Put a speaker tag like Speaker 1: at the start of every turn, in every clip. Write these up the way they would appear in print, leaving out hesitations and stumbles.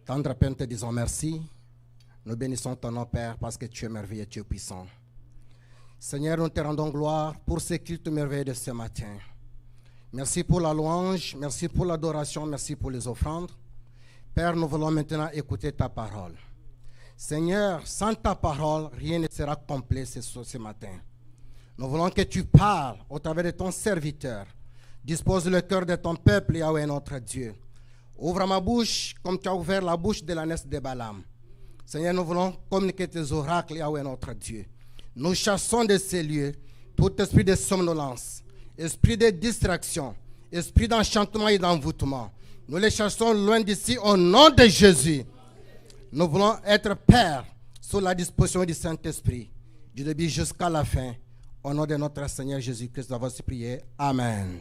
Speaker 1: Tendre Père, nous te disons merci. Nous bénissons ton nom, Père, parce que tu es merveilleux, tu es puissant. Seigneur, nous te rendons gloire pour ce culte merveilleux de ce matin. Merci pour la louange, merci pour l'adoration, merci pour les offrandes. Père, nous voulons maintenant écouter ta parole. Seigneur, sans ta parole, rien ne sera complet ce matin. Nous voulons que tu parles au travers de ton serviteur. Dispose le cœur de ton peuple, Yahweh notre Dieu. Ouvre ma bouche comme tu as ouvert la bouche de l'ânesse de Balaam. Seigneur, nous voulons communiquer tes oracles, Yahweh notre Dieu. Nous chassons de ces lieux tout esprit de somnolence, esprit de distraction, esprit d'enchantement et d'envoûtement. Nous les chassons loin d'ici au nom de Jésus. Nous voulons être pères sous la disposition du Saint-Esprit, du début jusqu'à la fin. Au nom de notre Seigneur Jésus-Christ, nous avons prié. Amen.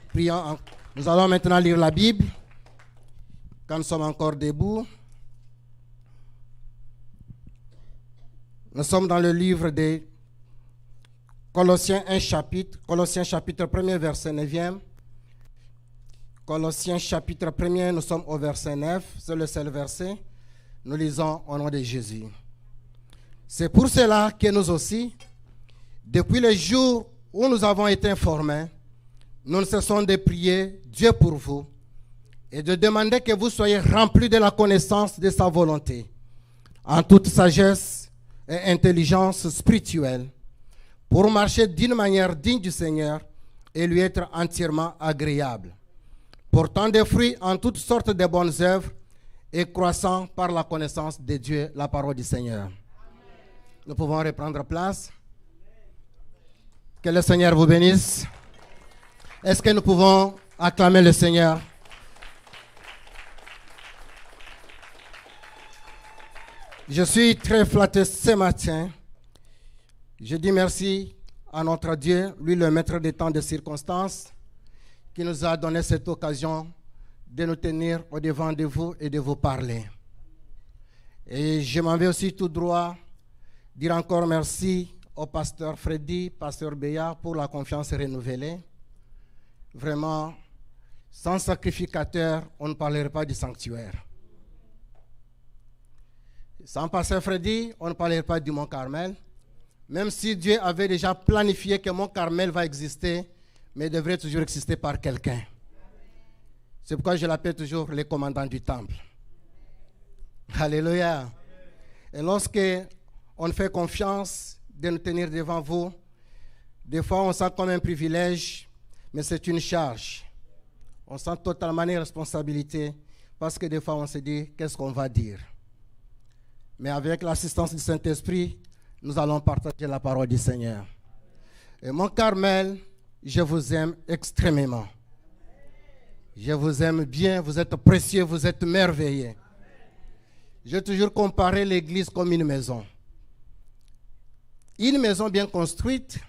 Speaker 1: Prions. Nous allons maintenant lire la Bible. Quand nous sommes encore debout, nous sommes dans le livre de Colossiens 1 chapitre, Colossiens chapitre 1er, verset 9e. Colossiens chapitre 1er, nous sommes au verset 9, c'est le seul verset. Nous lisons au nom de Jésus. C'est pour cela que nous aussi, depuis le jour où nous avons été informés, nous ne cessons de prier Dieu pour vous et de demander que vous soyez remplis de la connaissance de sa volonté, en toute sagesse et intelligence spirituelle, pour marcher d'une manière digne du Seigneur et lui être entièrement agréable, portant des fruits en toutes sortes de bonnes œuvres et croissant par la connaissance de Dieu, la parole du Seigneur. Amen. Nous pouvons reprendre place. Que le Seigneur vous bénisse. Est-ce que nous pouvons acclamer le Seigneur? Je suis très flatté ce matin. Je dis merci à notre Dieu, lui le maître des temps de circonstances, qui nous a donné cette occasion de nous tenir au devant de vous et de vous parler. Et je m'en vais aussi tout droit dire encore merci au pasteur Freddy, pasteur Béa, pour la confiance renouvelée. Vraiment, sans sacrificateur, on ne parlerait pas du sanctuaire. Sans pasteur Freddy, on ne parlerait pas du Mont Carmel. Même si Dieu avait déjà planifié que Mont Carmel va exister, mais devrait toujours exister par quelqu'un. C'est pourquoi je l'appelle toujours le commandant du temple. Alléluia. Et lorsque on fait confiance de nous tenir devant vous, des fois on sent comme un privilège, mais c'est une charge. On sent totalement une responsabilité parce que des fois on se dit qu'est-ce qu'on va dire. Mais avec l'assistance du Saint-Esprit, nous allons partager la parole du Seigneur. Et mon Carmel, je vous aime extrêmement. Je vous aime bien, vous êtes précieux, vous êtes merveilleux. J'ai toujours comparé l'église comme une maison. Une maison bien construite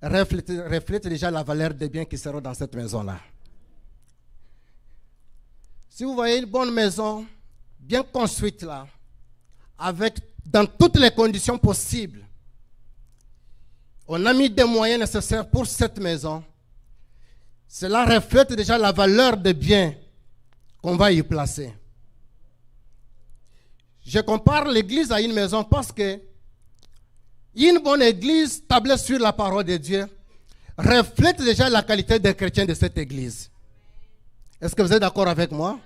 Speaker 1: reflète déjà la valeur des biens qui seront dans cette maison-là. Si vous voyez une bonne maison, bien construite là, avec dans toutes les conditions possibles, on a mis des moyens nécessaires pour cette maison. Cela reflète déjà la valeur des biens qu'on va y placer. Je compare l'église à une maison parce que une bonne église tablée sur la parole de Dieu reflète déjà la qualité des chrétiens de cette église. Est-ce que vous êtes d'accord avec moi?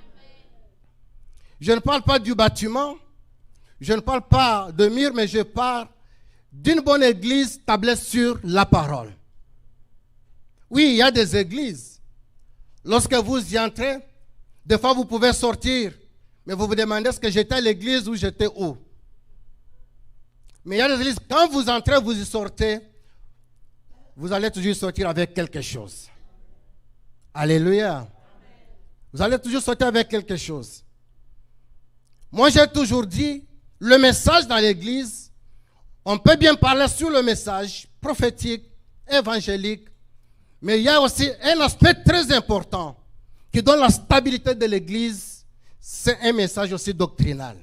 Speaker 1: Je ne parle pas du bâtiment, je ne parle pas de mur, mais je parle d'une bonne église tablée sur la parole. Oui, il y a des églises. Lorsque vous y entrez, des fois vous pouvez sortir, mais vous vous demandez est-ce que j'étais à l'église ou j'étais où? Mais il y a des églises, quand vous entrez, vous y sortez, vous allez toujours sortir avec quelque chose. Alléluia. Vous allez toujours sortir avec quelque chose. Moi, j'ai toujours dit, le message dans l'église, on peut bien parler sur le message prophétique, évangélique, mais il y a aussi un aspect très important qui donne la stabilité de l'église, c'est un message aussi doctrinal.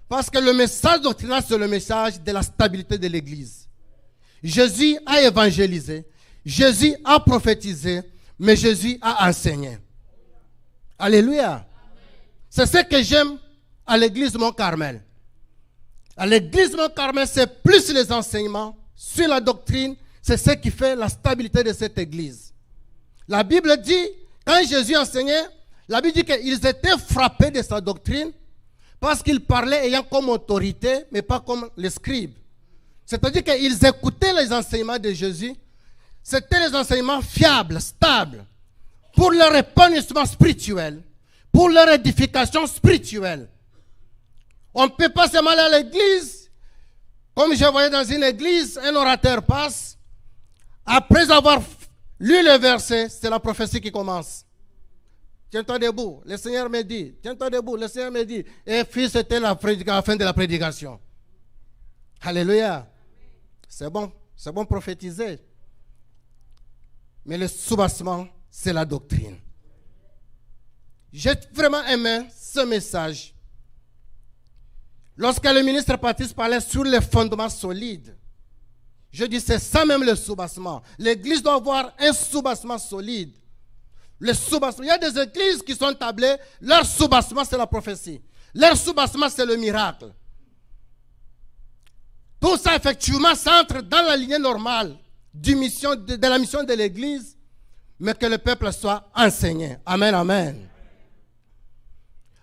Speaker 1: Parce que le message doctrinal, c'est le message de la stabilité de l'église. Jésus a évangélisé, Jésus a prophétisé, mais Jésus a enseigné. Alléluia. C'est ce que j'aime à l'église Mont-Carmel. À l'église Mont-Carmel, c'est plus les enseignements sur la doctrine. C'est ce qui fait la stabilité de cette église. La Bible dit, quand Jésus enseignait, la Bible dit qu'ils étaient frappés de sa doctrine parce qu'il parlait ayant comme autorité, mais pas comme les scribes. C'est-à-dire qu'ils écoutaient les enseignements de Jésus. C'était les enseignements fiables, stables, pour leur épanouissement spirituel, pour leur édification spirituelle. On ne peut pas seulement aller à l'église. Comme je voyais dans une église, un orateur passe. Après avoir lu le verset, c'est la prophétie qui commence. Tiens-toi debout, le Seigneur me dit. Tiens-toi debout, le Seigneur me dit. Et puis c'était la fin de la prédication. Alléluia. C'est bon prophétiser. Mais le soubassement, c'est la doctrine. J'ai vraiment aimé ce message. Lorsque le ministre Baptiste parlait sur les fondements solides, je dis c'est ça même le soubassement. L'église doit avoir un soubassement solide. Le soubassement, il y a des églises qui sont tablées, leur soubassement c'est la prophétie. Leur soubassement c'est le miracle. Tout ça effectivement s'entre dans la lignée normale de la mission de l'église, mais que le peuple soit enseigné. Amen, amen.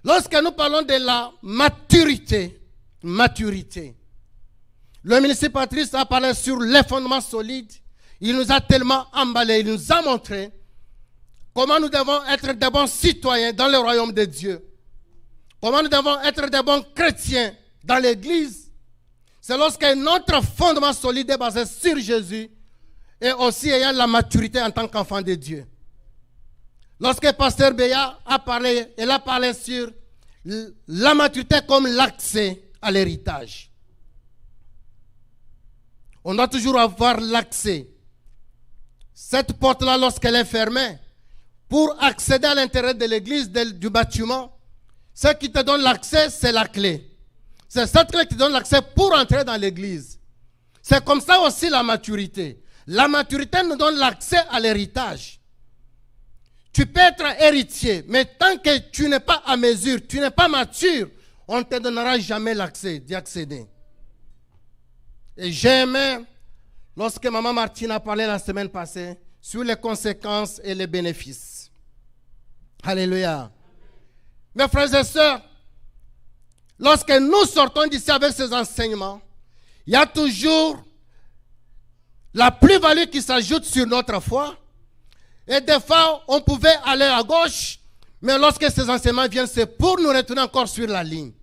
Speaker 1: Lorsque nous parlons de la maturité, le ministre Patrice a parlé sur les fondements solides. Il nous a tellement emballé, il nous a montré comment nous devons être des bons citoyens dans le royaume de Dieu. Comment nous devons être des bons chrétiens dans l'église. C'est lorsque notre fondement solide est basé sur Jésus et aussi ayant la maturité en tant qu'enfant de Dieu. Lorsque Pasteur Béa a parlé, elle a parlé sur la maturité comme l'accès à l'héritage. On doit toujours avoir l'accès. Cette porte-là, lorsqu'elle est fermée, pour accéder à l'intérieur de l'église, du bâtiment, ce qui te donne l'accès, c'est la clé. C'est cette clé qui te donne l'accès pour entrer dans l'église. C'est comme ça aussi la maturité. La maturité nous donne l'accès à l'héritage. Tu peux être héritier, mais tant que tu n'es pas à mesure, tu n'es pas mature, on ne te donnera jamais l'accès d'y accéder. Et j'aimais, lorsque Maman Martine a parlé la semaine passée, sur les conséquences et les bénéfices. Alléluia. Mes frères et sœurs, lorsque nous sortons d'ici avec ces enseignements, il y a toujours la plus-value qui s'ajoute sur notre foi. Et des fois, on pouvait aller à gauche, mais lorsque ces enseignements viennent, c'est pour nous retourner encore sur la ligne.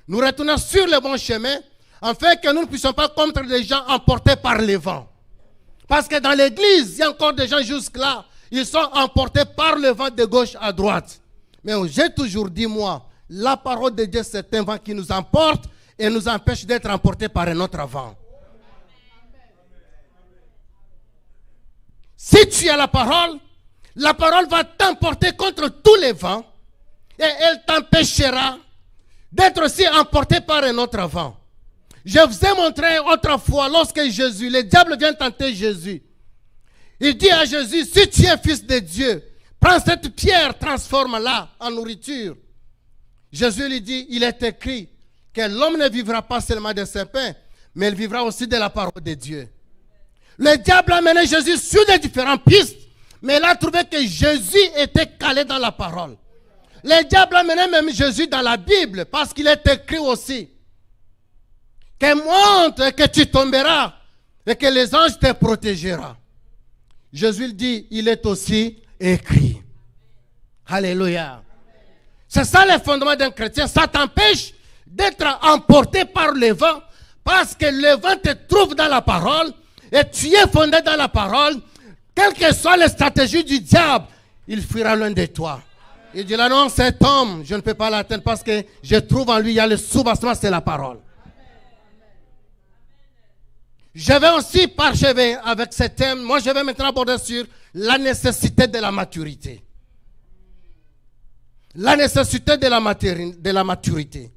Speaker 1: Nous retourner sur le bon chemin, afin que nous ne puissions pas contre des gens emportés par les vents. Parce que dans l'église, il y a encore des gens jusque-là, ils sont emportés par le vent de gauche à droite. Mais j'ai toujours dit, moi, la parole de Dieu, c'est un vent qui nous emporte et nous empêche d'être emportés par un autre vent. Si tu as la parole va t'emporter contre tous les vents et elle t'empêchera d'être aussi emporté par un autre vent. Je vous ai montré autrefois, lorsque le diable vient tenter Jésus. Il dit à Jésus, si tu es fils de Dieu, prends cette pierre, transforme-la en nourriture. Jésus lui dit, il est écrit que l'homme ne vivra pas seulement de ses pains, mais il vivra aussi de la parole de Dieu. Le diable a mené Jésus sur des différentes pistes, mais il a trouvé que Jésus était calé dans la parole. Le diable a mené même Jésus dans la Bible, parce qu'il est écrit aussi que montre que tu tomberas et que les anges te protégeront. Jésus dit, il est aussi écrit. Alléluia. C'est ça le fondement d'un chrétien. Ça t'empêche d'être emporté par le vent, parce que le vent te trouve dans la parole et tu es fondé dans la parole. Quelles que soient les stratégies du diable, il fuira loin de toi. Il dit là, non, cet homme, je ne peux pas l'atteindre parce que je trouve en lui, il y a le soubassement, c'est la parole. Je vais aussi parchever avec ce thème. Moi, je vais maintenant aborder sur la nécessité de la maturité. La nécessité de la maturité.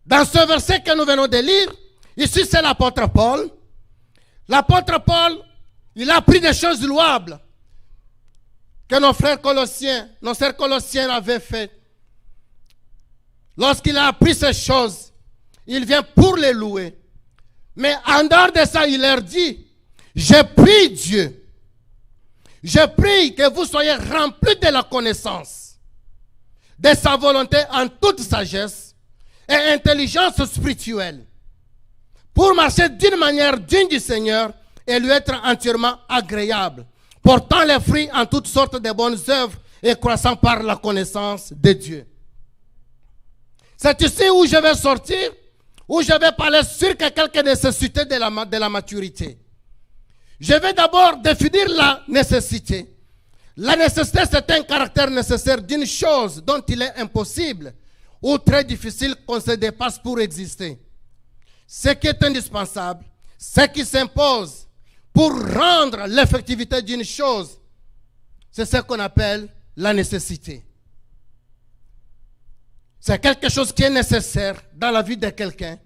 Speaker 1: Dans ce verset que nous venons de lire, ici c'est l'apôtre Paul. L'apôtre Paul, il a appris des choses louables. que nos sœurs colossiens avaient fait. Lorsqu'il a appris ces choses, il vient pour les louer. Mais en dehors de ça, il leur dit, je prie Dieu, je prie que vous soyez remplis de la connaissance, de sa volonté en toute sagesse et intelligence spirituelle, pour marcher d'une manière digne du Seigneur et lui être entièrement agréable, portant les fruits en toutes sortes de bonnes œuvres et croissant par la connaissance de Dieu. C'est ici où je vais sortir, où je vais parler sur quelques nécessités de la maturité. Je vais d'abord définir la nécessité. La nécessité, c'est un caractère nécessaire d'une chose dont il est impossible ou très difficile qu'on se dépasse pour exister. Ce qui est indispensable, ce qui s'impose pour rendre l'effectivité d'une chose, c'est ce qu'on appelle la nécessité. C'est quelque chose qui est nécessaire dans la vie de quelqu'un,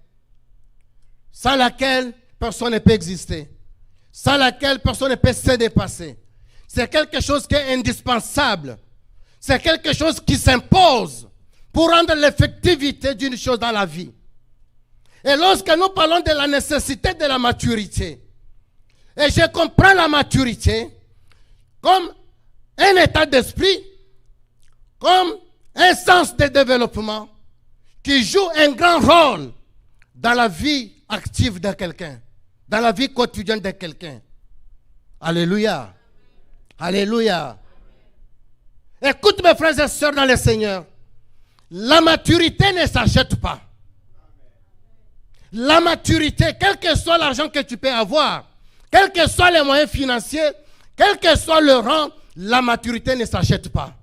Speaker 1: sans laquelle personne ne peut exister, sans laquelle personne ne peut se dépasser. C'est quelque chose qui est indispensable. C'est quelque chose qui s'impose pour rendre l'effectivité d'une chose dans la vie. Et lorsque nous parlons de la nécessité de la maturité, et je comprends la maturité comme un état d'esprit, comme un sens de développement qui joue un grand rôle dans la vie active de quelqu'un, dans la vie quotidienne de quelqu'un. Alléluia. Alléluia. Écoute mes frères et sœurs dans le Seigneur, la maturité ne s'achète pas. La maturité, quel que soit l'argent que tu peux avoir, quels que soient les moyens financiers, quel que soit le rang, la maturité ne s'achète pas.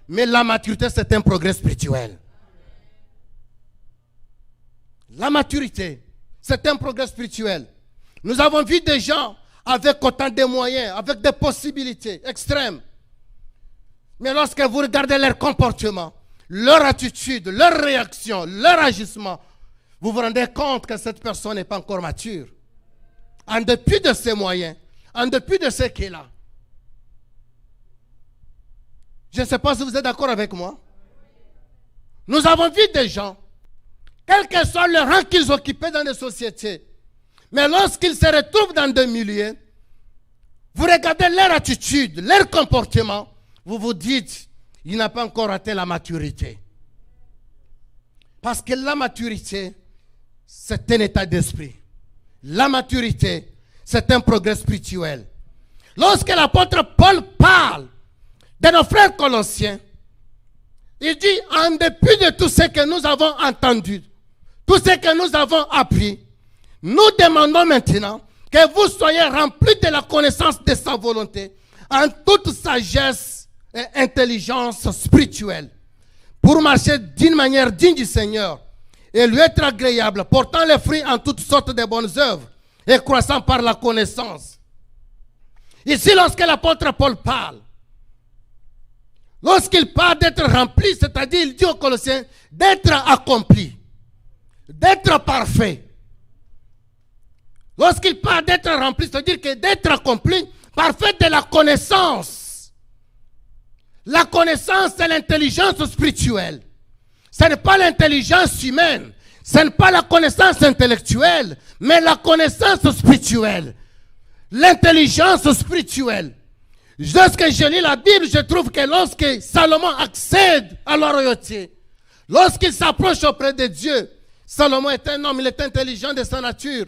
Speaker 1: Mais la maturité, c'est un progrès spirituel. La maturité, c'est un progrès spirituel. Nous avons vu des gens avec autant de moyens, avec des possibilités extrêmes. Mais lorsque vous regardez leur comportement, leur attitude, leur réaction, leur agissement, vous vous rendez compte que cette personne n'est pas encore mature. En dépit de ses moyens, en dépit de ce qu'elle a. Je ne sais pas si vous êtes d'accord avec moi. Nous avons vu des gens, quel que soit le rang qu'ils occupaient dans les sociétés, mais lorsqu'ils se retrouvent dans des milieux, vous regardez leur attitude, leur comportement, vous vous dites, il n'a pas encore atteint la maturité. Parce que la maturité, c'est un état d'esprit. La maturité, c'est un progrès spirituel. Lorsque l'apôtre Paul parle de nos frères colossiens, il dit, en dépit de tout ce que nous avons entendu, tout ce que nous avons appris, nous demandons maintenant que vous soyez remplis de la connaissance de sa volonté, en toute sagesse et intelligence spirituelle, pour marcher d'une manière digne du Seigneur, et lui être agréable, portant les fruits en toutes sortes de bonnes œuvres, et croissant par la connaissance. Ici, lorsque l'apôtre Paul parle, lorsqu'il parle d'être rempli, c'est-à-dire, il dit aux Colossiens, d'être accompli, d'être parfait. Lorsqu'il parle d'être rempli, c'est-à-dire que d'être accompli, parfait de la connaissance. La connaissance, c'est l'intelligence spirituelle. Ce n'est pas l'intelligence humaine. Ce n'est pas la connaissance intellectuelle, mais la connaissance spirituelle. L'intelligence spirituelle. Lorsque je lis la Bible, je trouve que lorsque Salomon accède à la royauté, lorsqu'il s'approche auprès de Dieu, Salomon est un homme, il est intelligent de sa nature.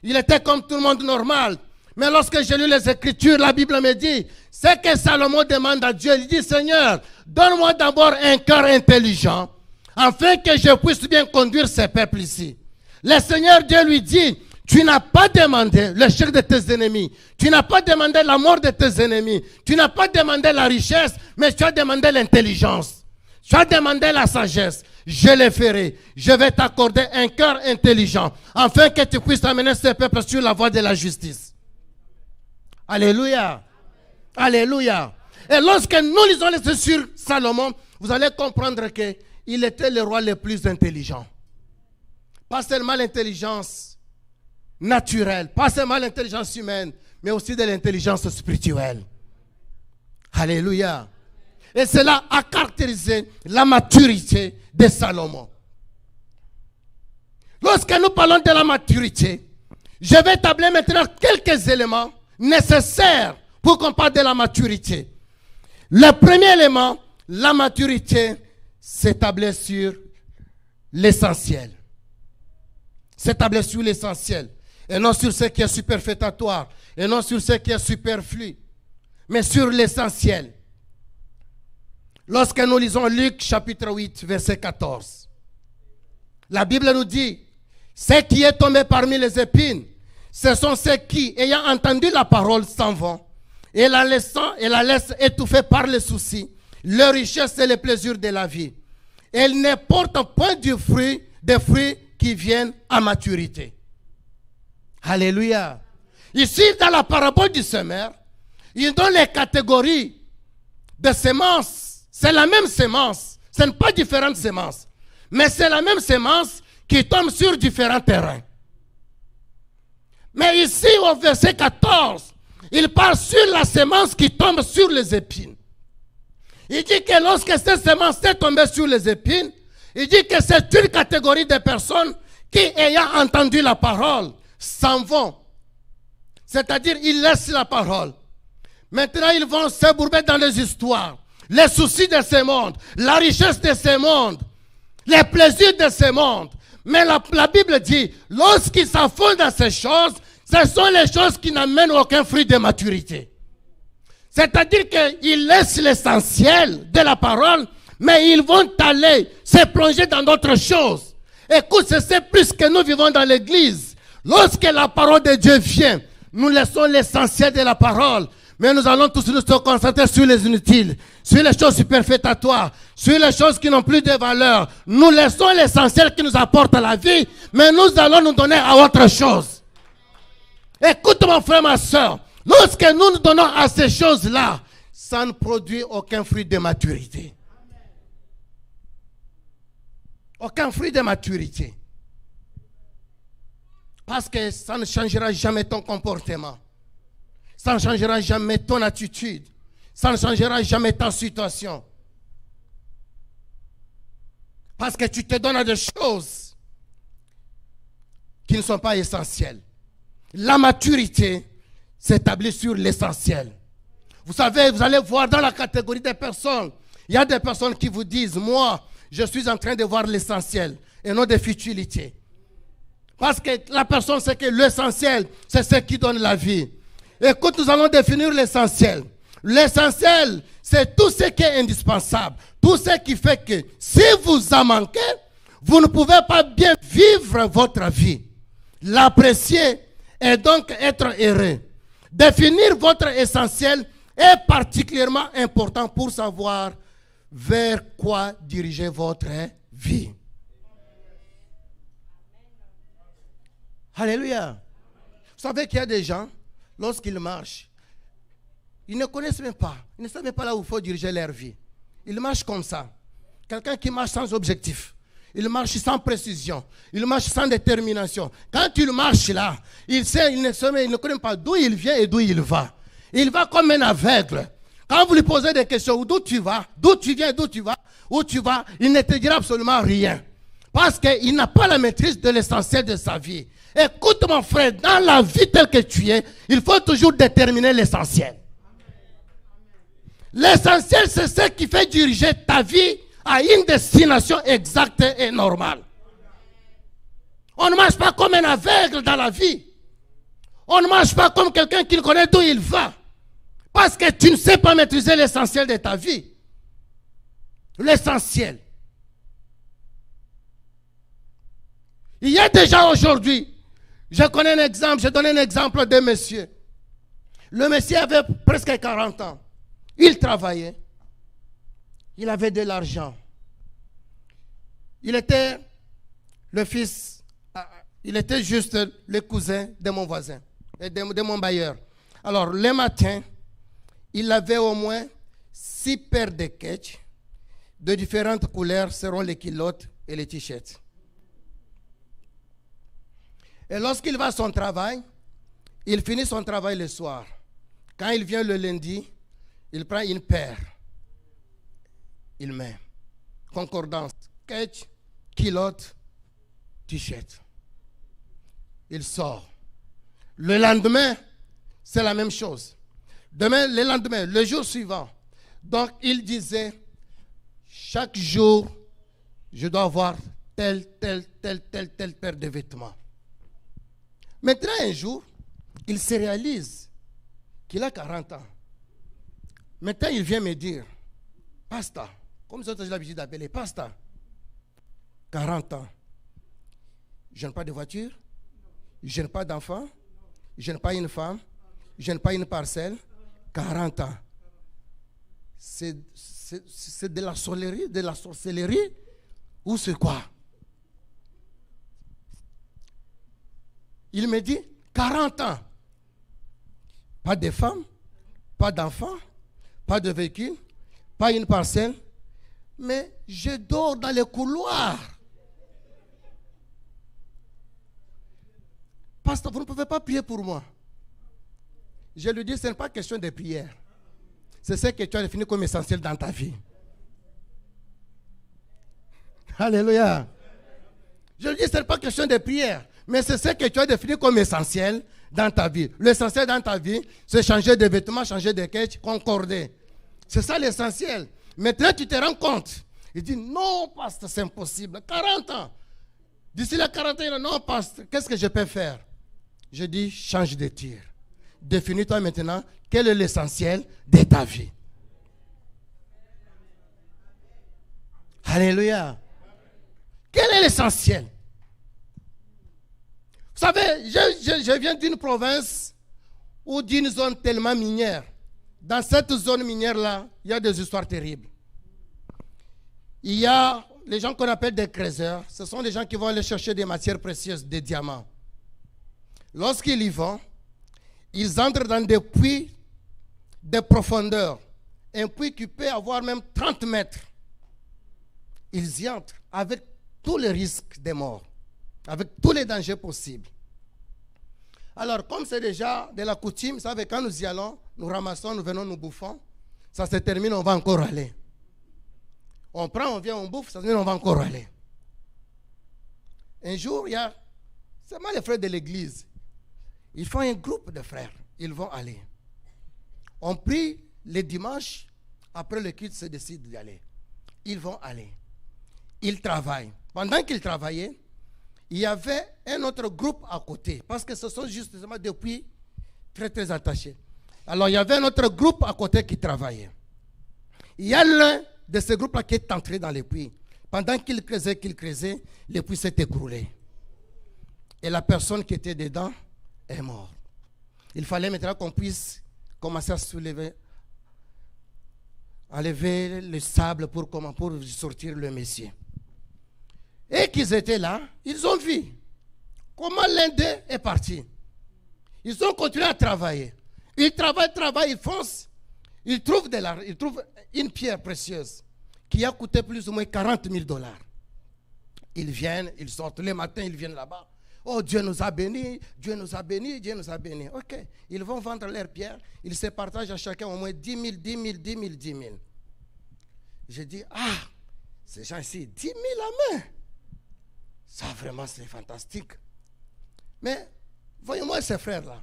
Speaker 1: Il était comme tout le monde normal. Mais lorsque je lis les Écritures, la Bible me dit, c'est que Salomon demande à Dieu, il dit, Seigneur, donne-moi d'abord un cœur intelligent, afin que je puisse bien conduire ces peuples ici. Le Seigneur Dieu lui dit, tu n'as pas demandé le chèque de tes ennemis, tu n'as pas demandé la mort de tes ennemis, tu n'as pas demandé la richesse, mais tu as demandé l'intelligence, tu as demandé la sagesse. Je le ferai. Je vais t'accorder un cœur intelligent, afin que tu puisses amener ce peuple sur la voie de la justice. Alléluia. Alléluia. Et lorsque nous lisons les sur Salomon, vous allez comprendre qu'il était le roi le plus intelligent. Pas seulement l'intelligence naturelle, pas seulement l'intelligence humaine, mais aussi de l'intelligence spirituelle. Alléluia. Et cela a caractérisé la maturité de Salomon. Lorsque nous parlons de la maturité, je vais établir maintenant quelques éléments nécessaires pour qu'on parle de la maturité. Le premier élément, la maturité s'établit sur l'essentiel. S'établit sur l'essentiel. Et non sur ce qui est superfétatoire. Et non sur ce qui est superflu. Mais sur l'essentiel. Lorsque nous lisons Luc chapitre 8, verset 14. La Bible nous dit, ce qui est tombé parmi les épines, ce sont ceux qui, ayant entendu la parole, s'en vont. Et la laissent étouffée par les soucis, leur richesse et les plaisirs de la vie. Elle ne porte point des fruits qui viennent à maturité. Alléluia. Ici, dans la parabole du semeur, il donne les catégories de semences. C'est la même semence. Ce n'est pas différentes semences. Mais c'est la même semence qui tombe sur différents terrains. Mais ici, au verset 14, il parle sur la semence qui tombe sur les épines. Il dit que lorsque cette semence est tombée sur les épines, il dit que c'est une catégorie de personnes qui, ayant entendu la parole, s'en vont. C'est-à-dire, ils laissent la parole. Maintenant, ils vont s'embourber dans les histoires, les soucis de ce monde, la richesse de ce monde, les plaisirs de ce monde. Mais la Bible dit, lorsqu'ils s'affondent dans ces choses, ce sont les choses qui n'amènent aucun fruit de maturité. C'est-à-dire qu'ils laissent l'essentiel de la parole, mais ils vont aller se plonger dans d'autres choses. Écoute, c'est plus que nous vivons dans l'église. Lorsque la parole de Dieu vient, nous laissons l'essentiel de la parole. Mais nous allons tous nous concentrer sur les inutiles, sur les choses superfétatoires, sur les choses qui n'ont plus de valeur. Nous laissons l'essentiel qui nous apporte la vie, mais nous allons nous donner à autre chose. Écoute mon frère, ma soeur, lorsque nous nous donnons à ces choses-là, ça ne produit aucun fruit de maturité. Aucun fruit de maturité. Parce que ça ne changera jamais ton comportement. Ça ne changera jamais ton attitude. Ça ne changera jamais ta situation. Parce que tu te donnes à des choses qui ne sont pas essentielles. La maturité s'établit sur l'essentiel. Vous savez, vous allez voir dans la catégorie des personnes, il y a des personnes qui vous disent, moi, je suis en train de voir l'essentiel et non des futilités. Parce que la personne sait que l'essentiel, c'est ce qui donne la vie. Écoute, nous allons définir l'essentiel. L'essentiel, c'est tout ce qui est indispensable. Tout ce qui fait que si vous en manquez, vous ne pouvez pas bien vivre votre vie. L'apprécier et donc être heureux. Définir votre essentiel est particulièrement important pour savoir vers quoi diriger votre vie. Alléluia. Vous savez qu'il y a des gens, lorsqu'ils marchent, ils ne connaissent même pas. Ils ne savent même pas là où il faut diriger leur vie. Ils marchent comme ça. Quelqu'un qui marche sans objectif. Il marche sans précision. Il marche sans détermination. Quand il marche là, il ne connaît pas d'où il vient et d'où il va. Il va comme un aveugle. Quand vous lui posez des questions, d'où tu vas, d'où tu viens, d'où tu vas, où tu vas, il ne te dira absolument rien. Parce qu'il n'a pas la maîtrise de l'essentiel de sa vie. Écoute mon frère, dans la vie telle que tu es, il faut toujours déterminer l'essentiel. L'essentiel, c'est ce qui fait diriger ta vie à une destination exacte et normale. On ne marche pas comme un aveugle dans la vie. On ne marche pas comme quelqu'un qui ne connaît d'où il va. Parce que tu ne sais pas maîtriser l'essentiel de ta vie. L'essentiel. Il y a déjà aujourd'hui, je donne un exemple de monsieur. Le monsieur avait presque 40 ans. Il travaillait. Il avait de l'argent. Il était le fils, il était juste le cousin de mon voisin, de mon bailleur. Alors, le matin, il avait au moins 6 paires de ketch de différentes couleurs selon les culottes et les t-shirts. Et lorsqu'il va à son travail, il finit son travail le soir. Quand il vient le lundi, Il prend une paire. Il met. Concordance. Ketch, culotte, t-shirt. Il sort. Le lendemain, c'est la même chose. Demain, le lendemain, le jour suivant. Donc, il disait, chaque jour, je dois avoir telle paire de vêtements. Maintenant, un jour, il se réalise qu'il a 40 ans. Maintenant, il vient me dire, Pasteur, comme j'ai l'habitude d'appeler, Pasteur, 40 ans. Je n'ai pas de voiture, je n'ai pas d'enfant, je n'ai pas une femme, je n'ai pas une parcelle. 40 ans. C'est de la sorcellerie ou c'est quoi? Il me dit 40 ans. Pas de femme, pas d'enfant, pas de véhicule, pas une parcelle, mais je dors dans les couloirs. Pasteur, vous ne pouvez pas prier pour moi. Je lui dis, ce n'est pas question de prière. C'est ce que tu as défini comme essentiel dans ta vie. Alléluia. Je lui dis, ce n'est pas question de prière, mais c'est ce que tu as défini comme essentiel dans ta vie. L'essentiel dans ta vie, c'est changer de vêtements, changer de ketch, concorder. C'est ça l'essentiel. Maintenant, tu te rends compte. Il dit, non, pasteur, c'est impossible. 40 ans. D'ici la 40 ans, non, pasteur, qu'est-ce que je peux faire? Je dis, change de tir. Définis-toi maintenant quel est l'essentiel de ta vie. Alléluia. Quel est l'essentiel? Vous savez, je viens d'une province ou d'une zone tellement minière. Dans cette zone minière-là, il y a des histoires terribles. Il y a les gens qu'on appelle des creuseurs. Ce sont les gens qui vont aller chercher des matières précieuses, des diamants. Lorsqu'ils y vont, ils entrent dans des puits de profondeur. Un puits qui peut avoir même 30 mètres. Ils y entrent avec tous les risques de mort, avec tous les dangers possibles. Alors, comme c'est déjà de la coutume, vous savez, quand nous y allons, nous ramassons, nous venons, nous bouffons. Ça se termine, on va encore aller. On prend, on vient, on bouffe, ça se termine, on va encore aller. Un jour, il y a seulement les frères de l'église. Ils font un groupe de frères. Ils vont aller. On prie les dimanches. Après le culte, se décide d'y aller. Ils vont aller. Ils travaillent. Pendant qu'ils travaillaient, il y avait un autre groupe à côté. Parce que ce sont justement des puits très, très attachés. Alors, il y avait un autre groupe à côté qui travaillait. Il y a l'un de ces groupes-là qui est entré dans les puits. Pendant qu'il creusait, les puits s'est écroulé. Et la personne qui était dedans est morte. Il fallait maintenant qu'on puisse commencer à soulever, enlever le sable pour sortir le monsieur. Et qu'ils étaient là, ils ont vu comment l'un d'eux est parti. Ils ont continué à travailler. Ils travaillent, ils foncent. Ils trouvent une pierre précieuse qui a coûté plus ou moins 40 000 $. Ils viennent, ils sortent. Le matin, ils viennent là-bas. Oh, Dieu nous a bénis, Dieu nous a bénis, Dieu nous a bénis. Ok, ils vont vendre leurs pierres. Ils se partagent à chacun au moins 10 000, 10 000, 10 000, 10 000. J'ai dit, ces gens ici, 10 000 à main. Ça, vraiment, c'est fantastique. Mais, voyez-moi ces frères-là.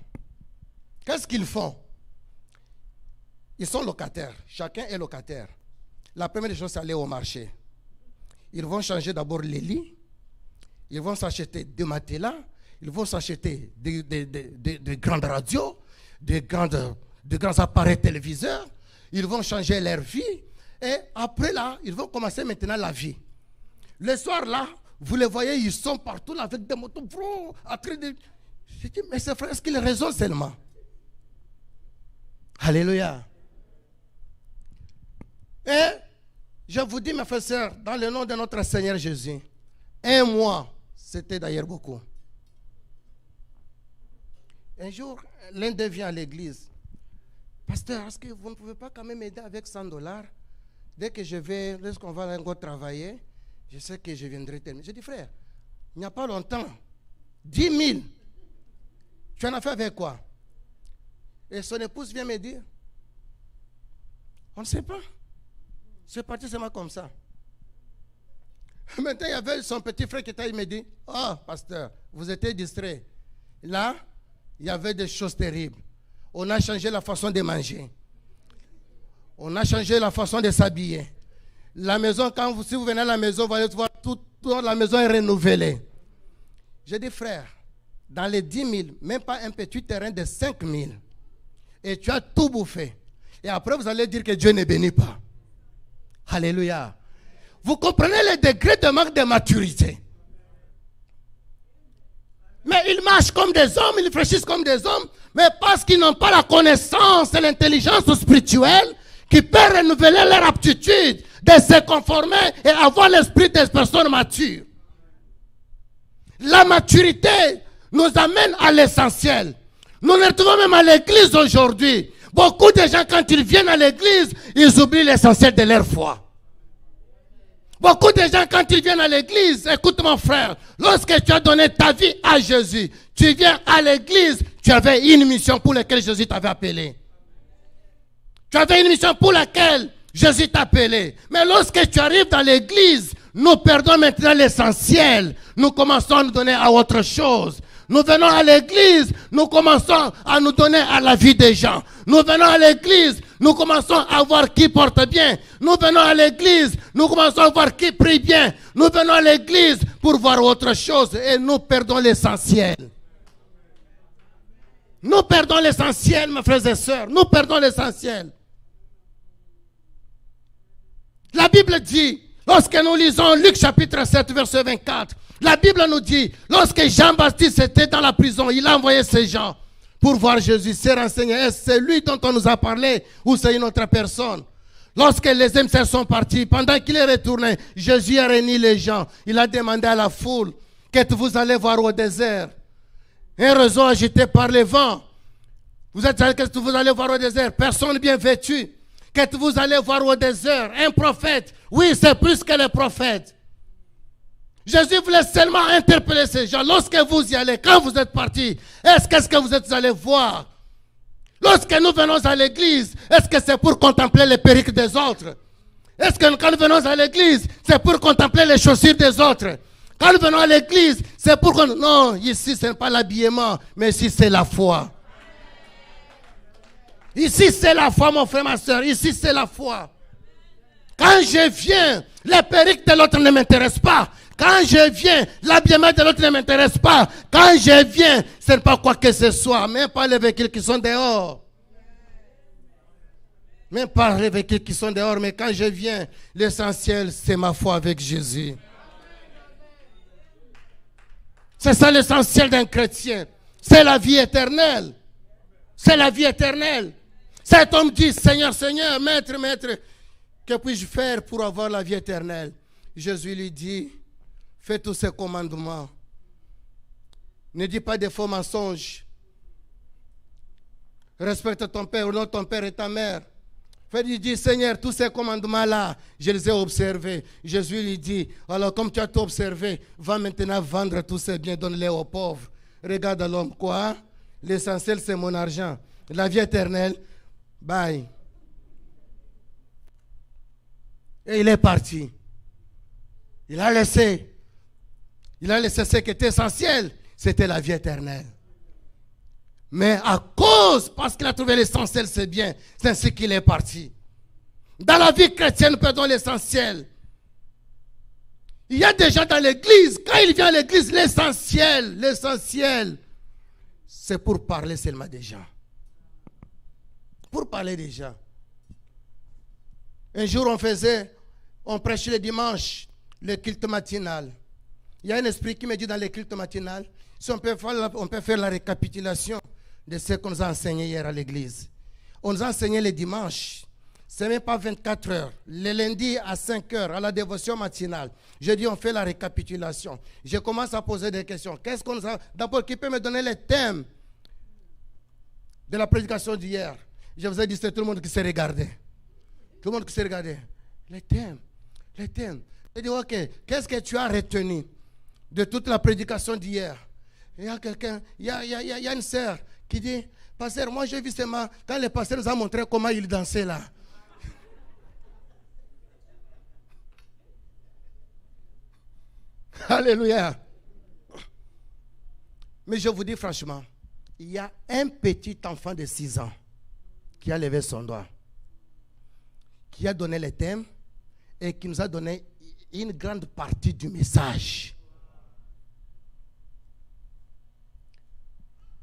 Speaker 1: Qu'est-ce qu'ils font? Ils sont locataires. Chacun est locataire. La première chose, c'est aller au marché. Ils vont changer d'abord les lits. Ils vont s'acheter des matelas. Ils vont s'acheter des grandes radios, des grands appareils téléviseurs. Ils vont changer leur vie. Et après là, ils vont commencer maintenant la vie. Le soir là, vous les voyez, ils sont partout là avec des motos. Je dis, mais ces frères, est-ce qu'ils raisonnent seulement? Alléluia. Et je vous dis, mes frères et sœurs, dans le nom de notre Seigneur Jésus, un mois, c'était d'ailleurs beaucoup. Un jour, l'un d'eux vient à l'église. Pasteur, est-ce que vous ne pouvez pas quand même m'aider avec 100 $? Dès qu'on va encore travailler, je sais que je viendrai terminer. Je dis, frère, il n'y a pas longtemps, 10 000. Tu en as fait avec quoi? Et son épouse vient me dire, On ne sait pas. C'est parti seulement comme ça. Maintenant, il y avait son petit frère qui était, il me dit, oh, pasteur, vous étiez distrait. Là, il y avait des choses terribles. On a changé la façon de manger. On a changé la façon de s'habiller. La maison, si vous venez à la maison, vous allez voir, toute la maison est renouvelée. J'ai dit, frère, dans les 10 000, même pas un petit terrain de 5 000, et tu as tout bouffé. Et après, vous allez dire que Dieu ne bénit pas. Alléluia. Vous comprenez le degré de manque de maturité. Mais ils marchent comme des hommes, ils réfléchissent comme des hommes, mais parce qu'ils n'ont pas la connaissance et l'intelligence spirituelle qui peut renouveler leur aptitude de se conformer et avoir l'esprit des personnes matures. La maturité nous amène à l'essentiel. Nous nous retrouvons même à l'église aujourd'hui. Beaucoup de gens, quand ils viennent à l'église, ils oublient l'essentiel de leur foi. Beaucoup de gens, quand ils viennent à l'église, écoute mon frère, lorsque tu as donné ta vie à Jésus, tu viens à l'église, tu avais une mission pour laquelle Jésus t'avait appelé. Tu avais une mission pour laquelle Jésus t'a appelé. Mais lorsque tu arrives dans l'église, nous perdons maintenant l'essentiel. Nous commençons à nous donner à autre chose. Nous venons à l'église, nous commençons à nous donner à la vie des gens. Nous venons à l'église, nous commençons à voir qui porte bien. Nous venons à l'église, nous commençons à voir qui prie bien. Nous venons à l'église pour voir autre chose et nous perdons l'essentiel. Nous perdons l'essentiel, mes frères et sœurs. Nous perdons l'essentiel. La Bible dit, lorsque nous lisons Luc chapitre 7, verset 24, la Bible nous dit, lorsque Jean-Baptiste était dans la prison, il a envoyé ces gens pour voir Jésus, se renseigner. Est-ce c'est lui dont on nous a parlé ou c'est une autre personne? Lorsque les émissaires sont partis, pendant qu'il est retourné, Jésus a réuni les gens. Il a demandé à la foule, qu'est-ce que vous allez voir au désert? Un réseau agité par le vent. Qu'est-ce que vous allez voir au désert? Personne bien vêtue. Qu'est-ce que vous allez voir au désert? Un prophète. Oui, c'est plus que les prophètes. Jésus voulait seulement interpeller ces gens. Lorsque vous y allez, quand vous êtes partis, qu'est-ce que vous êtes allés voir? Lorsque nous venons à l'église, est-ce que c'est pour contempler les perruques des autres? Est-ce que quand nous venons à l'église, c'est pour contempler les chaussures des autres? Quand nous venons à l'église, c'est pour qu'on... Non, ici, ce n'est pas l'habillement, mais ici, c'est la foi. Ici, c'est la foi, mon frère, ma soeur. Ici, c'est la foi. Quand je viens, les perruques de l'autre ne m'intéressent pas. Quand je viens, l'habillement de l'autre ne m'intéresse pas. Quand je viens, ce n'est pas quoi que ce soit. Même pas les véhicules qui sont dehors. Même pas les véhicules qui sont dehors. Mais quand je viens, l'essentiel, c'est ma foi avec Jésus. C'est ça l'essentiel d'un chrétien. C'est la vie éternelle. C'est la vie éternelle. Cet homme dit, Seigneur, Seigneur, Maître, Maître, que puis-je faire pour avoir la vie éternelle? Jésus lui dit, fais tous ces commandements. Ne dis pas de faux mensonges. Respecte ton père, honore ton père et ta mère. Il dit, Seigneur, tous ces commandements-là, je les ai observés. Jésus lui dit, alors comme tu as tout observé, va maintenant vendre tous ces biens, donne-les aux pauvres. Regarde l'homme, quoi? L'essentiel, c'est mon argent. La vie éternelle, bye. Et il est parti. Il a laissé ce qui était essentiel, c'était la vie éternelle. Mais à cause, parce qu'il a trouvé l'essentiel, c'est bien, c'est ainsi qu'il est parti. Dans la vie chrétienne, nous perdons l'essentiel. Il y a des gens dans l'église, quand ils viennent à l'église, l'essentiel, c'est pour parler seulement des gens. Pour parler des gens. Un jour, on prêchait le dimanche, le culte matinal. Il y a un esprit qui me dit dans le culte matinal, si on peut faire la récapitulation de ce qu'on nous a enseigné hier à l'église. On nous a enseigné le dimanche. Ce n'est même pas 24 heures. Le lundi à 5 heures, à la dévotion matinale. Je dis, on fait la récapitulation. Je commence à poser des questions. Qu'est-ce qu'on nous a... D'abord, qui peut me donner les thèmes de la prédication d'hier? Je vous ai dit, c'est tout le monde qui s'est regardé. Tout le monde qui s'est regardé. Les thèmes. Je dis, ok, qu'est-ce que tu as retenu de toute la prédication d'hier? Il y a quelqu'un, il y a une sœur qui dit, pasteur, moi j'ai vu seulement quand le pasteur nous a montré comment il dansait là. Alléluia. Mais je vous dis franchement, il y a un petit enfant de 6 ans qui a levé son doigt, qui a donné les thèmes et qui nous a donné une grande partie du message.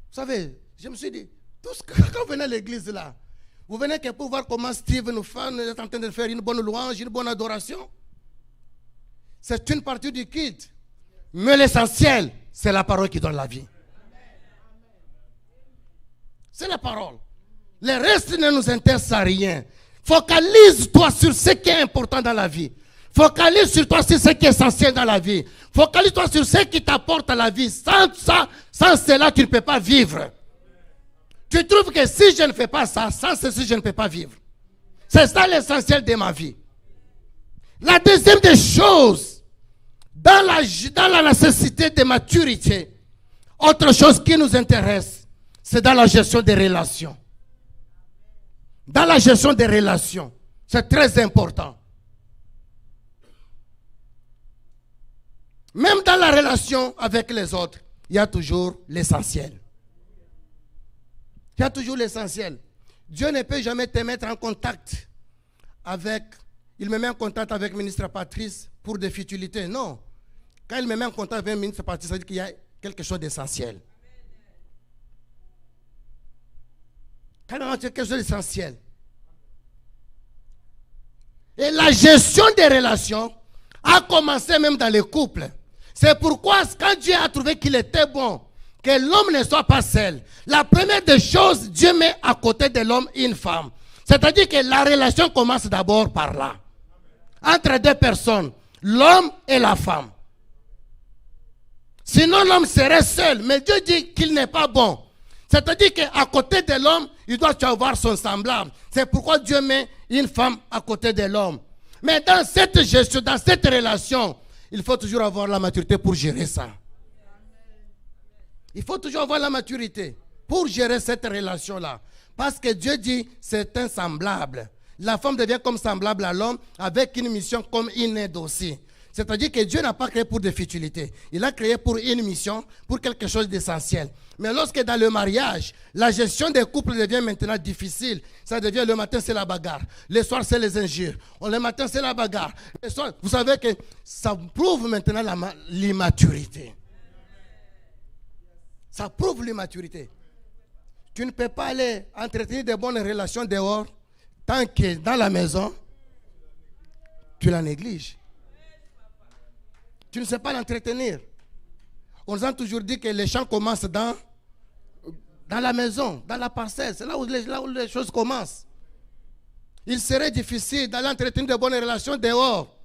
Speaker 1: Vous savez, je me suis dit, quand vous venez à l'église là, vous venez que pour voir comment Steve nous fait, nous est en train de faire une bonne louange, une bonne adoration. C'est une partie du kit. Mais l'essentiel, c'est la parole qui donne la vie. C'est la parole. Le reste ne nous intéresse à rien. Focalise-toi sur ce qui est important dans la vie. Focalise sur toi sur ce qui est essentiel dans la vie. Focalise-toi sur ce qui t'apporte à la vie. Sans cela, tu ne peux pas vivre. Tu trouves que si je ne fais pas ça, sans ceci, je ne peux pas vivre. C'est ça l'essentiel de ma vie. La deuxième des choses, dans la nécessité de maturité, autre chose qui nous intéresse, c'est dans la gestion des relations. Dans la gestion des relations, c'est très important. Même dans la relation avec les autres, il y a toujours l'essentiel. Il y a toujours l'essentiel. Dieu ne peut jamais te mettre en contact avec... Il me met en contact avec le ministre Patrice pour des futilités. Non. Quand il me met en contact avec le ministre Patrice, ça veut dire qu'il y a quelque chose d'essentiel. Quand il y a quelque chose d'essentiel. Et la gestion des relations a commencé même dans les couples. C'est pourquoi quand Dieu a trouvé qu'il était bon que l'homme ne soit pas seul, la première des choses, Dieu met à côté de l'homme une femme. C'est-à-dire que la relation commence d'abord par là. Entre deux personnes, l'homme et la femme. Sinon l'homme serait seul, mais Dieu dit qu'il n'est pas bon. C'est-à-dire qu'à côté de l'homme, il doit avoir son semblable. C'est pourquoi Dieu met une femme à côté de l'homme. Mais dans cette gestion, dans cette relation, il faut toujours avoir la maturité pour gérer ça. Il faut toujours avoir la maturité pour gérer cette relation-là. Parce que Dieu dit, c'est un semblable. La femme devient comme semblable à l'homme avec une mission comme une aide aussi. C'est-à-dire que Dieu n'a pas créé pour des futilités. Il a créé pour une mission, pour quelque chose d'essentiel. Mais lorsque dans le mariage, la gestion des couples devient maintenant difficile, ça devient le matin c'est la bagarre, le soir c'est les injures, le matin c'est la bagarre. Le soir, vous savez que ça prouve maintenant l'immaturité. Ça prouve l'immaturité. Tu ne peux pas aller entretenir de bonnes relations dehors tant que dans la maison, tu la négliges. Tu ne sais pas l'entretenir. On nous a toujours dit que les champs commencent dans la maison, dans la parcelle. C'est là où les choses commencent. Il serait difficile d'aller entretenir de bonnes relations dehors.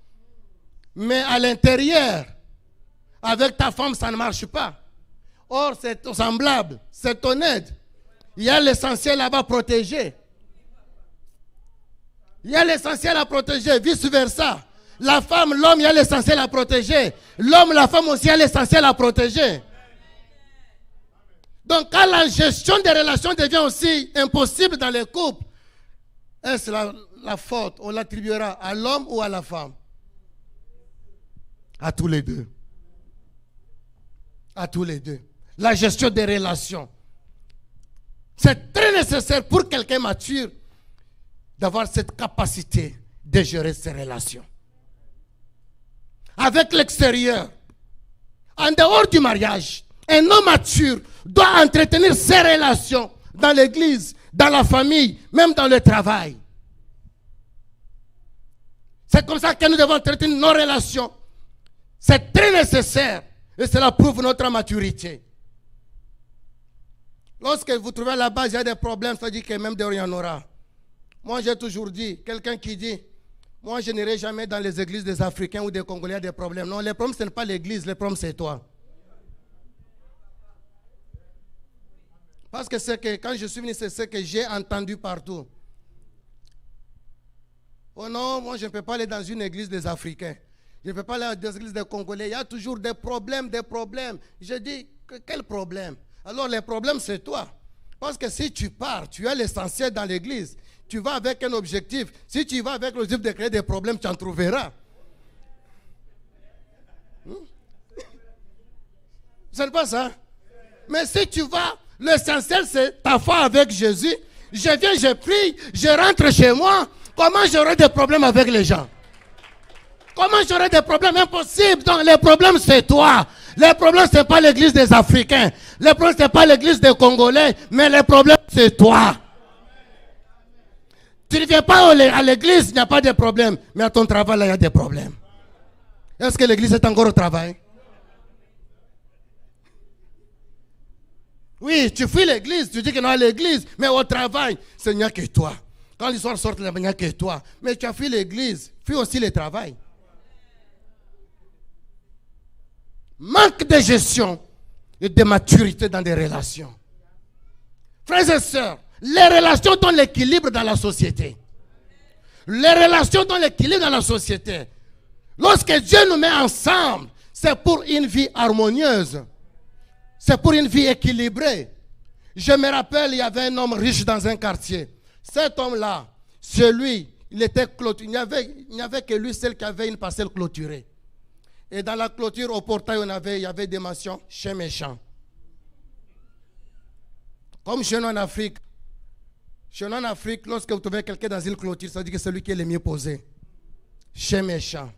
Speaker 1: Mais à l'intérieur, avec ta femme, ça ne marche pas. Or, c'est ton semblable, c'est ton aide. Il y a l'essentiel là-bas protégé. Il y a l'essentiel à protéger, vice-versa. La femme, l'homme, il y a l'essentiel à protéger. L'homme, la femme aussi, il y a l'essentiel à protéger. Donc, quand la gestion des relations devient aussi impossible dans les couples, est-ce la faute, on l'attribuera à l'homme ou à la femme? À tous les deux. À tous les deux. La gestion des relations. C'est très nécessaire pour quelqu'un mature d'avoir cette capacité de gérer ses relations. Avec l'extérieur, en dehors du mariage, un homme mature doit entretenir ses relations dans l'église, dans la famille, même dans le travail. C'est comme ça que nous devons entretenir nos relations. C'est très nécessaire et cela prouve notre maturité. Lorsque vous trouvez à la base, il y a des problèmes, ça dit que même dehors, il y en aura. Moi, j'ai toujours dit, quelqu'un qui dit, moi, je n'irai jamais dans les églises des Africains ou des Congolais des problèmes. Non, les problèmes, ce n'est pas l'église, les problèmes, c'est toi. Parce que c'est que quand je suis venu, c'est ce que j'ai entendu partout. Oh non, moi, je ne peux pas aller dans une église des Africains. Je ne peux pas aller dans une église des Congolais. Il y a toujours des problèmes, des problèmes. Je dis, quel problème? Alors, les problèmes, c'est toi. Parce que si tu pars, tu as l'essentiel dans l'église. Tu vas avec un objectif. Si tu vas avec l'objectif de créer des problèmes, tu en trouveras. Ce n'est pas ça. Mais si tu vas, l'essentiel c'est ta foi avec Jésus. Je viens, je prie, je rentre chez moi. Comment j'aurai des problèmes avec les gens? Comment j'aurai des problèmes? Impossible. Donc les problèmes c'est toi. Les problèmes c'est pas l'église des Africains. Les problèmes c'est pas l'église des Congolais. Mais les problèmes c'est toi. Tu ne viens pas à l'église, il n'y a pas de problème. Mais à ton travail, là, il y a des problèmes. Est-ce que l'église est encore au travail? Oui, tu fuis l'église, tu dis que non à l'église, mais au travail, c'est il n'y a que toi. Quand l'histoire sort, il n'y a que toi. Mais tu as fui l'église, fuis aussi le travail. Manque de gestion et de maturité dans des relations. Frères et sœurs, les relations donnent l'équilibre dans la société. Les relations donnent l'équilibre dans la société. Lorsque Dieu nous met ensemble, c'est pour une vie harmonieuse. C'est pour une vie équilibrée. Je me rappelle, il y avait un homme riche dans un quartier. Cet homme-là, celui, il était clôturé. Il n'y avait que lui seul qui avait une parcelle clôturée. Et dans la clôture, au portail, il y avait des mentions chien méchant. Comme chez nous en Afrique. Chez nous en Afrique, lorsque vous trouvez quelqu'un dans une clôture, ça veut dire que c'est celui qui est le mieux posé. Chien méchant.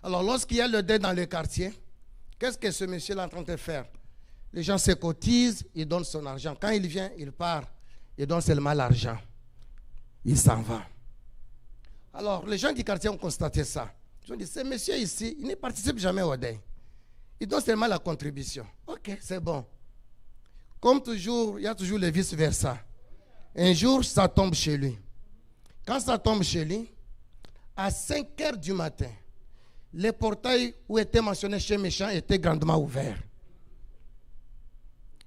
Speaker 1: Alors, lorsqu'il y a le deuil dans le quartier, qu'est-ce que ce monsieur est en train de faire? Les gens se cotisent, ils donnent son argent. Quand il vient, il part, il donne seulement l'argent. Il s'en va. Alors, les gens du quartier ont constaté ça. Ils ont dit, ce monsieur ici, il ne participe jamais au deuil. Il donne seulement la contribution. Ok, c'est bon. Comme toujours, il y a toujours le vice-versa. Un jour, ça tombe chez lui. Quand ça tombe chez lui, à 5 heures du matin, les portails où était mentionné chez méchant étaient grandement ouverts.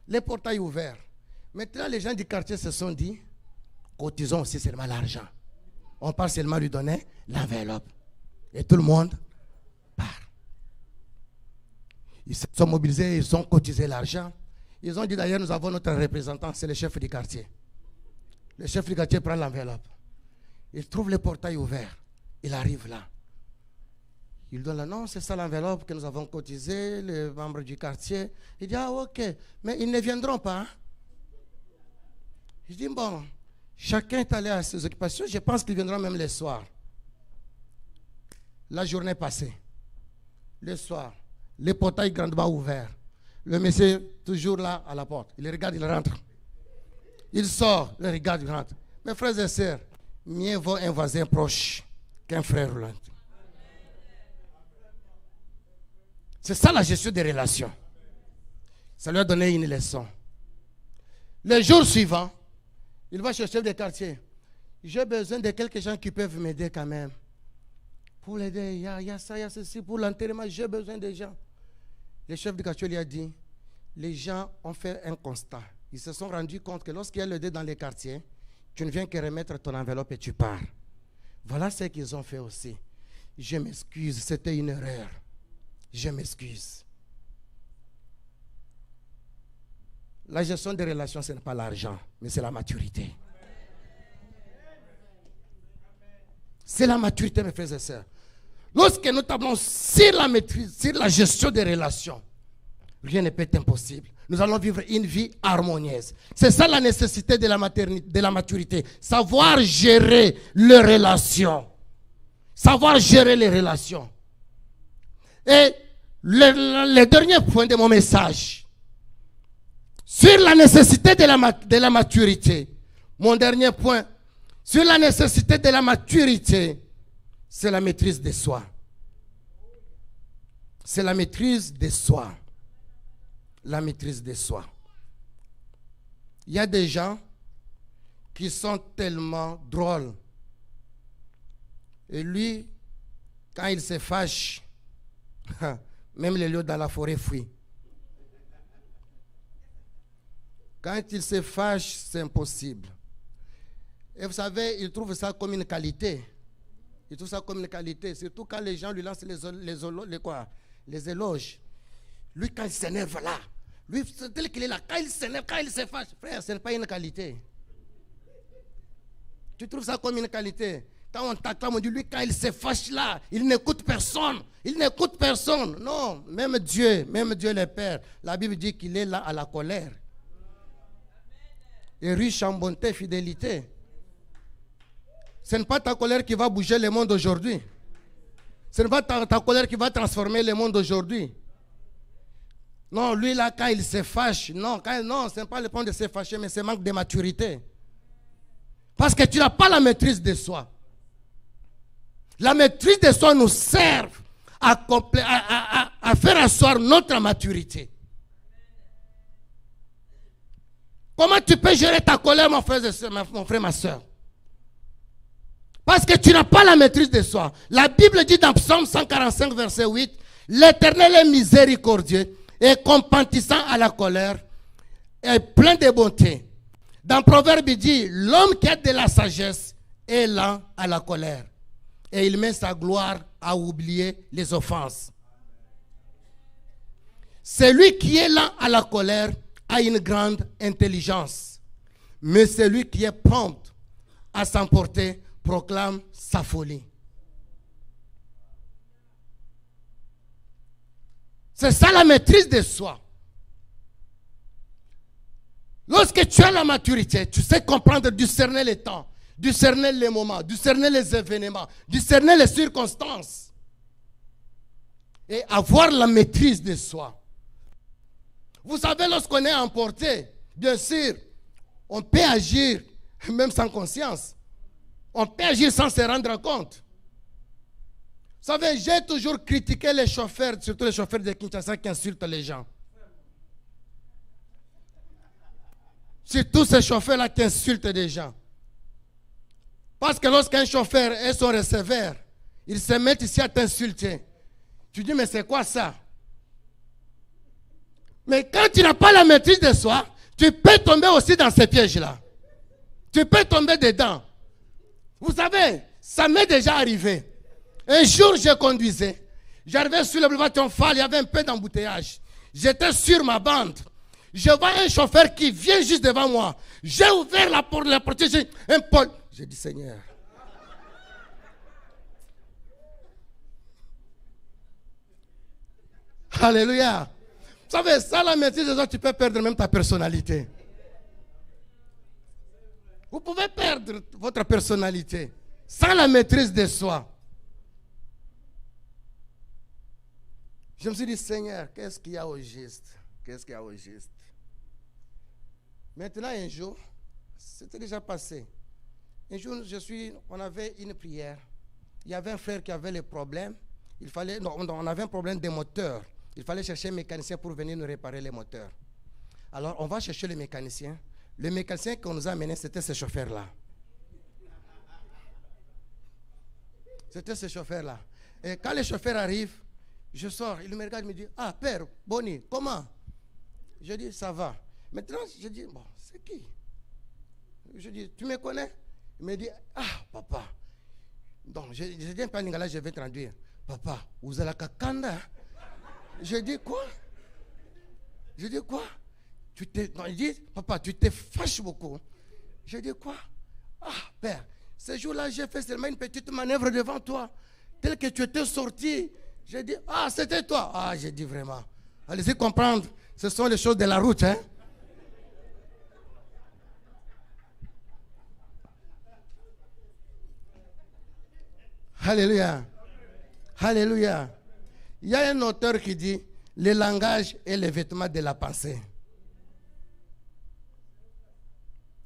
Speaker 1: Les portails ouverts. Maintenant, les gens du quartier se sont dit, cotisons aussi seulement l'argent. On part seulement lui donner l'enveloppe. Et tout le monde part. Ils se sont mobilisés, ils ont cotisé l'argent. Ils ont dit d'ailleurs, nous avons notre représentant, c'est le chef du quartier. Le chef du quartier prend l'enveloppe. Il trouve le portail ouvert. Il arrive là. Il donne là, non, c'est ça l'enveloppe que nous avons cotisé, les membres du quartier. Il dit, ah ok, mais ils ne viendront pas. Hein? Je dis, bon, chacun est allé à ses occupations, je pense qu'ils viendront même le soir. La journée passée, le soir, les portails grandement ouverts. Le monsieur toujours là à la porte. Il regarde, il rentre. Il sort, il regarde, il rentre. Mes frères et sœurs, mieux vaut un voisin proche qu'un frère loin. C'est ça la gestion des relations. Ça lui a donné une leçon. Le jour suivant, il va chez le chef de quartier. J'ai besoin de quelques gens qui peuvent m'aider quand même. Pour l'aider, il y a ça, il y a ceci. Pour l'enterrement, j'ai besoin de gens. Le chef de quartier lui a dit, les gens ont fait un constat. Ils se sont rendus compte que lorsqu'il y a le dé dans les quartiers, tu ne viens que remettre ton enveloppe et tu pars. Voilà ce qu'ils ont fait aussi. Je m'excuse, c'était une erreur. Je m'excuse. La gestion des relations, ce n'est pas l'argent, mais c'est la maturité. C'est la maturité, mes frères et sœurs. Lorsque nous tablons sur la maîtrise, sur la gestion des relations, rien ne peut être impossible. Nous allons vivre une vie harmonieuse. C'est ça la nécessité de la maturité. Savoir gérer les relations. Savoir gérer les relations. Et le dernier point de mon message, sur la nécessité de la maturité, mon dernier point, sur la nécessité de la maturité, c'est la maîtrise de soi. C'est la maîtrise de soi. La maîtrise de soi. Il y a des gens qui sont tellement drôles. Et lui, quand il se fâche, même les lions dans la forêt fuient. Quand il se fâche, c'est impossible. Et vous savez, il trouve ça comme une qualité. Il trouve ça comme une qualité. Surtout quand les gens lui lancent les éloges. Lui, quand il s'énerve là, lui, c'est tel qu'il est là. Quand il s'énerve, quand il se fâche, frère, ce n'est pas une qualité. Tu trouves ça comme une qualité. Quand on t'acclame, on dit, lui, quand il se fâche là, il n'écoute personne. Il n'écoute personne. Non, même Dieu le Père, la Bible dit qu'il est là à la colère. Et riche en bonté et fidélité. Ce n'est pas ta colère qui va bouger le monde aujourd'hui. Ce n'est pas ta colère qui va transformer le monde aujourd'hui. Non, lui là, quand il se fâche, non, ce n'est pas le point de se fâcher, mais c'est manque de maturité. Parce que tu n'as pas la maîtrise de soi. La maîtrise de soi nous sert à faire asseoir notre maturité. Comment tu peux gérer ta colère, mon frère, ma soeur? Parce que tu n'as pas la maîtrise de soi. La Bible dit dans Psaume 145, verset 8, l'Éternel est miséricordieux et compatissant à la colère et plein de bonté. Dans Proverbe, il dit, l'homme qui a de la sagesse est lent à la colère. Et il met sa gloire à oublier les offenses. Celui qui est lent à la colère a une grande intelligence. Mais celui qui est prompt à s'emporter proclame sa folie. C'est ça la maîtrise de soi. Lorsque tu as la maturité, tu sais comprendre, discerner les temps, discerner les moments, discerner les événements, discerner les circonstances. Et avoir la maîtrise de soi. Vous savez, lorsqu'on est emporté, bien sûr, on peut agir même sans conscience. On peut agir sans se rendre compte. Vous savez, j'ai toujours critiqué les chauffeurs, surtout les chauffeurs de Kinshasa qui insultent les gens. Surtout ces chauffeurs-là qui insultent les gens. Parce que lorsqu'un chauffeur est son receveur, il se met ici à t'insulter. Tu dis, mais c'est quoi ça? Mais quand tu n'as pas la maîtrise de soi, tu peux tomber aussi dans ces pièges-là. Tu peux tomber dedans. Vous savez, ça m'est déjà arrivé. Un jour, je conduisais. J'arrivais sur le boulevard Triomphal, il y avait un peu d'embouteillage. J'étais sur ma bande. Je vois un chauffeur qui vient juste devant moi. J'ai ouvert la porte, j'ai un Paul. J'ai dit, Seigneur. Alléluia. Vous savez, ça, la maîtrise de soi, tu peux perdre même ta personnalité. Vous pouvez perdre votre personnalité sans la maîtrise de soi. Je me suis dit, Seigneur, qu'est-ce qu'il y a au juste? Qu'est-ce qu'il y a au juste? Maintenant, un jour, c'était déjà passé. Un jour, on avait une prière. Il y avait un frère qui avait le problème. On avait un problème de moteur. Il fallait chercher un mécanicien pour venir nous réparer les moteurs. Alors, on va chercher le mécanicien. Le mécanicien qu'on nous a amené, c'était ce chauffeur-là. C'était ce chauffeur-là. Et quand le chauffeur arrive, je sors, il me regarde, il me dit, ah, père, Boni, comment? Je dis, ça va. Maintenant, je dis, bon, c'est qui? Je dis, tu me connais? Il me dit, ah, papa. Donc, je dis un peu en lingala, je vais traduire. Papa, vous avez la kakanda? Je dis, quoi? Je dis, quoi? Il dit, papa, tu te fâches beaucoup. Je dis, quoi? Ah, père, ce jour-là, j'ai fait seulement une petite manœuvre devant toi, tel que tu étais sorti. J'ai dit, ah, c'était toi. Ah, j'ai dit vraiment. Allez-y comprendre, ce sont les choses de la route, hein. Alléluia. Alléluia. Il y a un auteur qui dit, le langage est le vêtement de la pensée.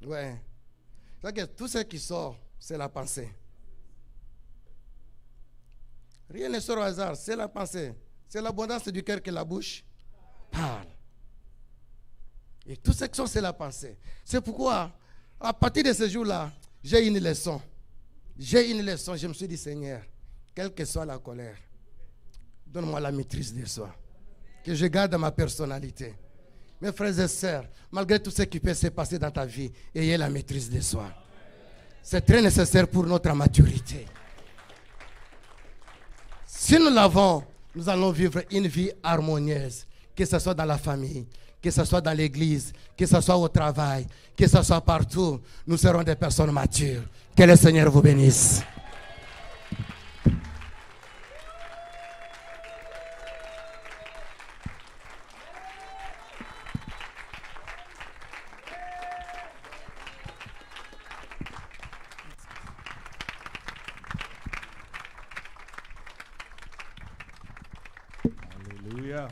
Speaker 1: Ouais. C'est-à-dire que tout ce qui sort, c'est la pensée. Rien ne sort au hasard, c'est la pensée. C'est l'abondance du cœur que la bouche parle. Et tout ce qui sort, c'est la pensée. C'est pourquoi, à partir de ce jour-là, j'ai une leçon. J'ai une leçon. Je me suis dit, Seigneur, quelle que soit la colère, donne-moi la maîtrise de soi. Que je garde ma personnalité. Mes frères et sœurs, malgré tout ce qui peut se passer dans ta vie, ayez la maîtrise de soi. C'est très nécessaire pour notre maturité. Si nous l'avons, nous allons vivre une vie harmonieuse, que ce soit dans la famille, que ce soit dans l'église, que ce soit au travail, que ce soit partout. Nous serons des personnes matures. Que le Seigneur vous bénisse.
Speaker 2: Alléluia.